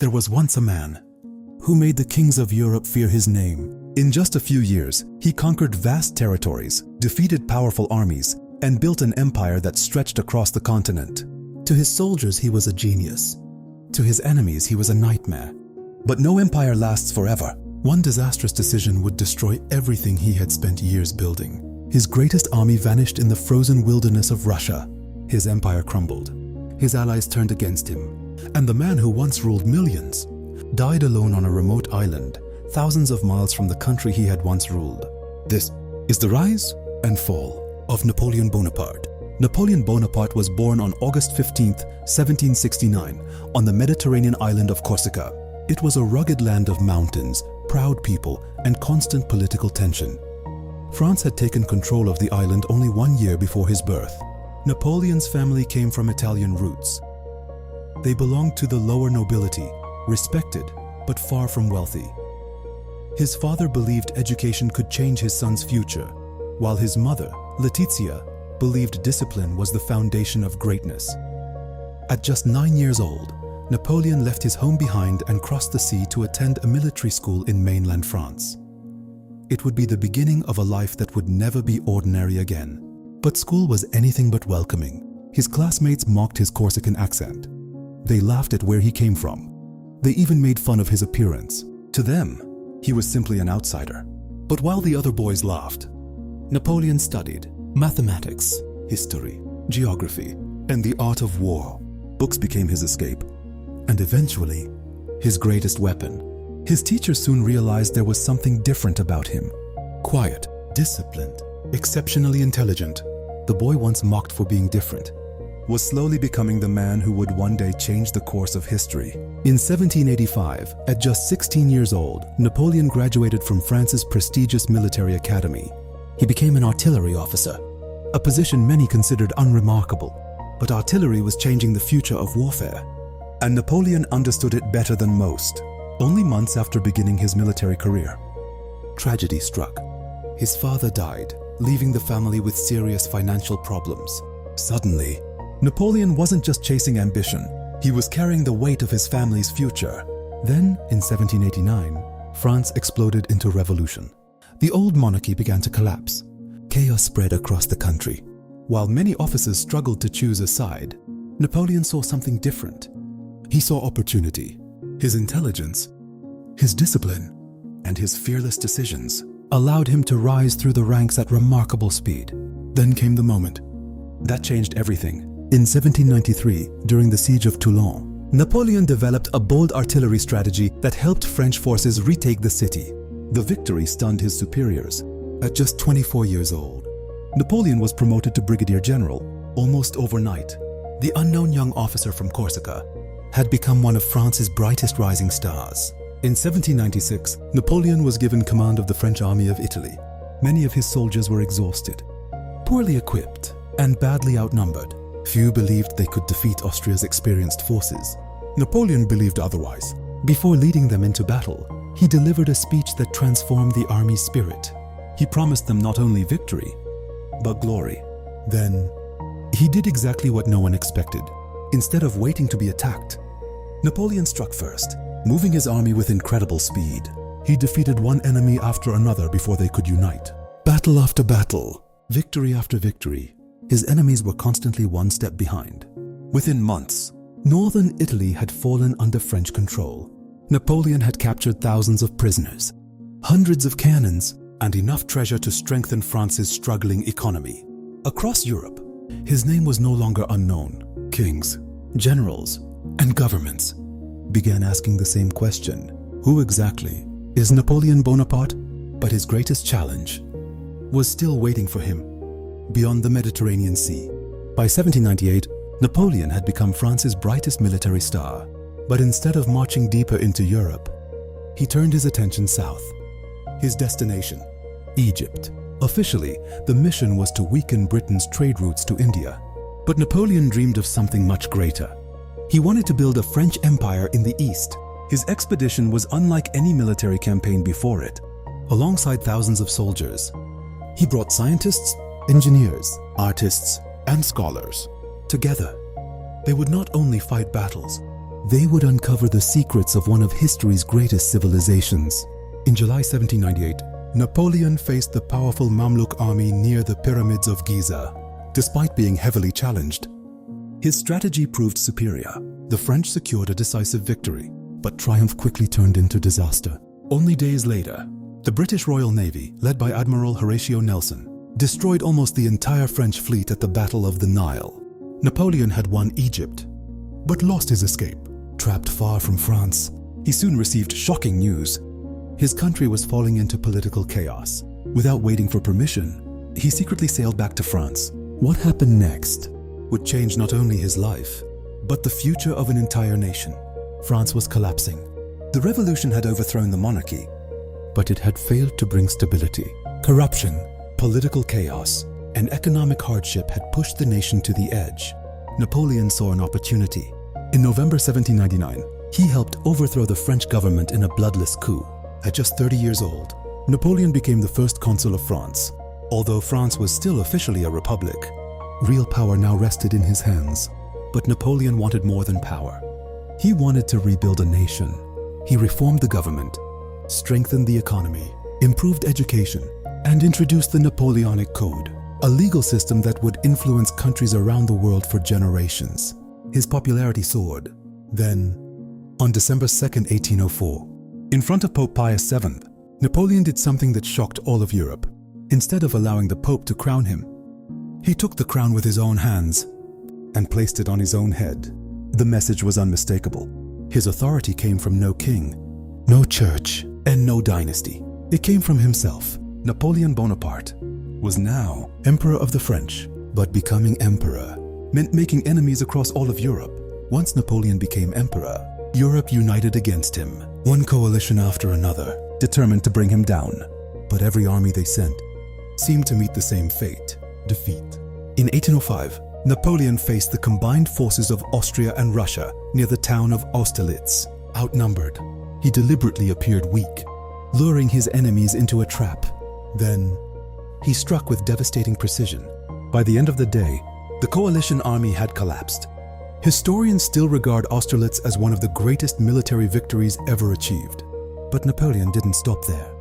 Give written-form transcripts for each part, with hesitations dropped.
There was once a man who made the kings of Europe fear his name. In just a few years, he conquered vast territories, defeated powerful armies, and built an empire that stretched across the continent. To his soldiers, he was a genius. To his enemies, he was a nightmare. But no empire lasts forever. One disastrous decision would destroy everything he had spent years building. His greatest army vanished in the frozen wilderness of Russia. His empire crumbled. His allies turned against him. And the man who once ruled millions died alone on a remote island, thousands of miles from the country he had once ruled. This is the rise and fall of Napoleon Bonaparte. Napoleon Bonaparte was born on August 15, 1769, on the Mediterranean island of Corsica. It was a rugged land of mountains, proud people, and constant political tension. France had taken control of the island only 1 year before his birth. Napoleon's family came from Italian roots. They belonged to the lower nobility, respected but far from wealthy. His father believed education could change his son's future, while his mother, Letizia, believed discipline was the foundation of greatness. At just 9 years old, Napoleon left his home behind and crossed the sea to attend a military school in mainland France. It would be the beginning of a life that would never be ordinary again. But school was anything but welcoming. His classmates mocked his Corsican accent. They laughed at where he came from. They even made fun of his appearance. To them, he was simply an outsider. But while the other boys laughed, Napoleon studied mathematics, history, geography, and the art of war. Books became his escape, and eventually, his greatest weapon. His teachers soon realized there was something different about him. Quiet, disciplined, exceptionally intelligent. The boy once mocked for being different was slowly becoming the man who would one day change the course of history. In 1785, at just 16 years old, Napoleon graduated from France's prestigious military academy. He became an artillery officer, a position many considered unremarkable. But artillery was changing the future of warfare, and Napoleon understood it better than most. Only months after beginning his military career, tragedy struck. His father died, leaving the family with serious financial problems. Suddenly, Napoleon wasn't just chasing ambition, he was carrying the weight of his family's future. Then, in 1789, France exploded into revolution. The old monarchy began to collapse. Chaos spread across the country. While many officers struggled to choose a side, Napoleon saw something different. He saw opportunity. His intelligence, his discipline, and his fearless decisions allowed him to rise through the ranks at remarkable speed. Then came the moment that changed everything. In 1793, during the siege of Toulon, Napoleon developed a bold artillery strategy that helped French forces retake the city. The victory stunned his superiors. At just 24 years old, Napoleon was promoted to brigadier general almost overnight. The unknown young officer from Corsica had become one of France's brightest rising stars. In 1796, Napoleon was given command of the French army of Italy. Many of his soldiers were exhausted, poorly equipped, and badly outnumbered. Few believed they could defeat Austria's experienced forces. Napoleon believed otherwise. Before leading them into battle, he delivered a speech that transformed the army's spirit. He promised them not only victory, but glory. Then, he did exactly what no one expected. Instead of waiting to be attacked, Napoleon struck first, moving his army with incredible speed. He defeated one enemy after another before they could unite. Battle after battle, victory after victory, his enemies were constantly one step behind. Within months, northern Italy had fallen under French control. Napoleon had captured thousands of prisoners, hundreds of cannons, and enough treasure to strengthen France's struggling economy. Across Europe, his name was no longer unknown. Kings, generals, and governments began asking the same question: who exactly is Napoleon Bonaparte? But his greatest challenge was still waiting for him beyond the Mediterranean Sea. By 1798, Napoleon had become France's brightest military star. But instead of marching deeper into Europe, he turned his attention south. His destination, Egypt. Officially, the mission was to weaken Britain's trade routes to India. But Napoleon dreamed of something much greater. He wanted to build a French empire in the East. His expedition was unlike any military campaign before it. Alongside thousands of soldiers, he brought scientists, engineers, artists, and scholars. Together, they would not only fight battles, They would uncover the secrets of one of history's greatest civilizations. In July 1798, Napoleon faced the powerful Mamluk army near the pyramids of Giza. Despite being heavily challenged, his strategy proved superior. The French secured a decisive victory, but triumph quickly turned into disaster. Only days later, the British Royal Navy, led by Admiral Horatio Nelson, destroyed almost the entire French fleet at the Battle of the Nile. Napoleon had won Egypt, but lost his escape. Trapped far from France, he soon received shocking news. His country was falling into political chaos. Without waiting for permission, he secretly sailed back to France. What happened next would change not only his life, but the future of an entire nation. France was collapsing. The revolution had overthrown the monarchy, but it had failed to bring stability. Corruption, political chaos, and economic hardship had pushed the nation to the edge. Napoleon saw an opportunity. In November 1799, he helped overthrow the French government in a bloodless coup. At just 30 years old, Napoleon became the first consul of France. Although France was still officially a republic, real power now rested in his hands. But Napoleon wanted more than power. He wanted to rebuild a nation. He reformed the government, strengthened the economy, improved education, and introduced the Napoleonic Code, a legal system that would influence countries around the world for generations. His popularity soared. Then, on December 2, 1804, in front of Pope Pius VII, Napoleon did something that shocked all of Europe. Instead of allowing the Pope to crown him, he took the crown with his own hands and placed it on his own head. The message was unmistakable. His authority came from no king, no church, and no dynasty. It came from himself. Napoleon Bonaparte was now Emperor of the French, but becoming emperor meant making enemies across all of Europe. Once Napoleon became emperor, Europe united against him, one coalition after another, determined to bring him down. But every army they sent seemed to meet the same fate: defeat. In 1805, Napoleon faced the combined forces of Austria and Russia near the town of Austerlitz. Outnumbered, he deliberately appeared weak, luring his enemies into a trap. Then, he struck with devastating precision. By the end of the day, the coalition army had collapsed. Historians still regard Austerlitz as one of the greatest military victories ever achieved. But Napoleon didn't stop there.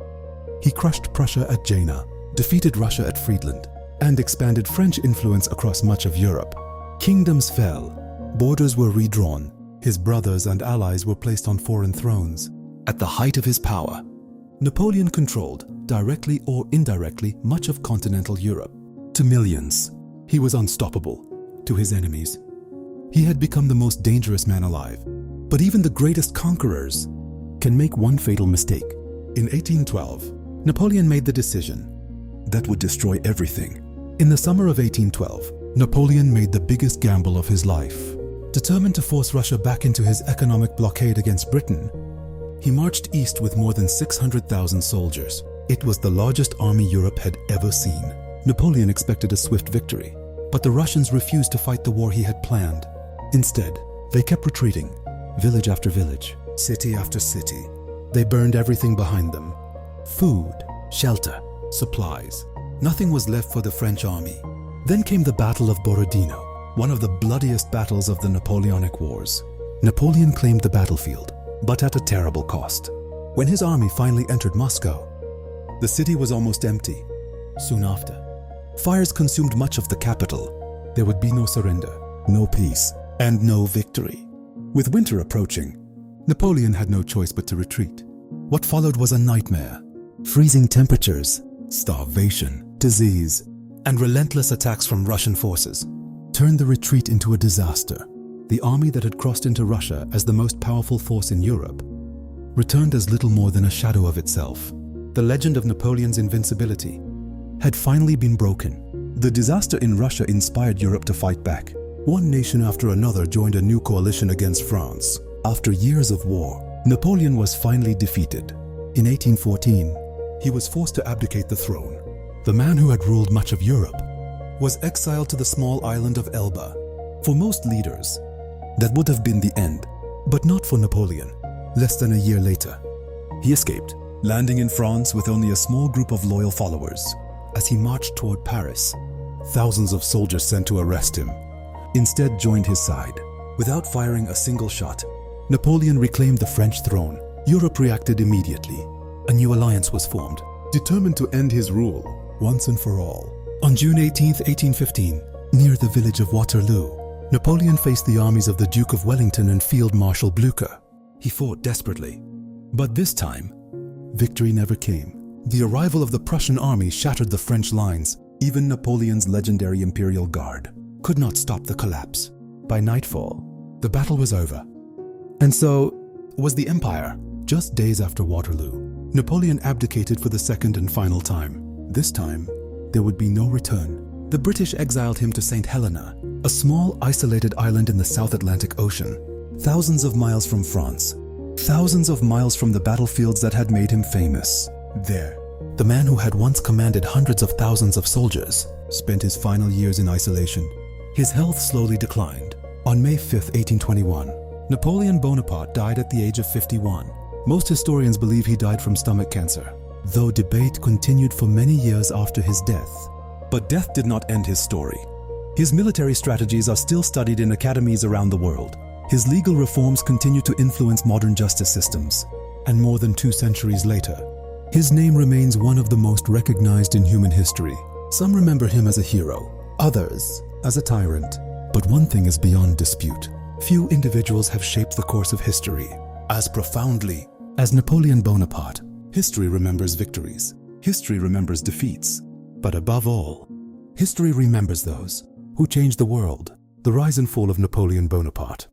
He crushed Prussia at Jena, defeated Russia at Friedland, and expanded French influence across much of Europe. Kingdoms fell, borders were redrawn, his brothers and allies were placed on foreign thrones. At the height of his power, Napoleon controlled, directly or indirectly, much of continental Europe. To millions, he was unstoppable. To his enemies, he had become the most dangerous man alive. But even the greatest conquerors can make one fatal mistake. In 1812, Napoleon made the decision that would destroy everything. In the summer of 1812, Napoleon made the biggest gamble of his life. Determined to force Russia back into his economic blockade against Britain, he marched east with more than 600,000 soldiers. It was the largest army Europe had ever seen. Napoleon expected a swift victory, but the Russians refused to fight the war he had planned. Instead, they kept retreating, village after village, city after city. They burned everything behind them: food, shelter, supplies. Nothing was left for the French army. Then came the Battle of Borodino, one of the bloodiest battles of the Napoleonic Wars. Napoleon claimed the battlefield, but at a terrible cost. When his army finally entered Moscow, the city was almost empty. Soon after, fires consumed much of the capital. There would be no surrender, no peace, and no victory. With winter approaching, Napoleon had no choice but to retreat. What followed was a nightmare. Freezing temperatures, starvation, disease, and relentless attacks from Russian forces turned the retreat into a disaster. The army that had crossed into Russia as the most powerful force in Europe returned as little more than a shadow of itself. The legend of Napoleon's invincibility had finally been broken. The disaster in Russia inspired Europe to fight back. One nation after another joined a new coalition against France. After years of war, Napoleon was finally defeated. In 1814, he was forced to abdicate the throne. The man who had ruled much of Europe was exiled to the small island of Elba. For most leaders, that would have been the end, but not for Napoleon. Less than a year later, he escaped, landing in France with only a small group of loyal followers. As he marched toward Paris, thousands of soldiers sent to arrest him instead joined his side. Without firing a single shot, Napoleon reclaimed the French throne. Europe reacted immediately. A new alliance was formed, determined to end his rule once and for all. On June 18, 1815, near the village of Waterloo, Napoleon faced the armies of the Duke of Wellington and Field Marshal Blücher. He fought desperately. But this time, victory never came. The arrival of the Prussian army shattered the French lines. Even Napoleon's legendary Imperial Guard could not stop the collapse. By nightfall, the battle was over. And so was the Empire. Just days after Waterloo, Napoleon abdicated for the second and final time. This time, there would be no return. The British exiled him to Saint Helena, a small isolated island in the South Atlantic Ocean, thousands of miles from France, thousands of miles from the battlefields that had made him famous. There, the man who had once commanded hundreds of thousands of soldiers spent his final years in isolation. His health slowly declined. On May 5, 1821, Napoleon Bonaparte died at the age of 51. Most historians believe he died from stomach cancer, though debate continued for many years after his death. But death did not end his story. His military strategies are still studied in academies around the world. His legal reforms continue to influence modern justice systems. And more than 2 centuries later, his name remains one of the most recognized in human history. Some remember him as a hero, others as a tyrant. But one thing is beyond dispute. Few individuals have shaped the course of history as profoundly as Napoleon Bonaparte. History remembers victories. History remembers defeats. But above all, history remembers those who changed the world. The Rise and Fall of Napoleon Bonaparte.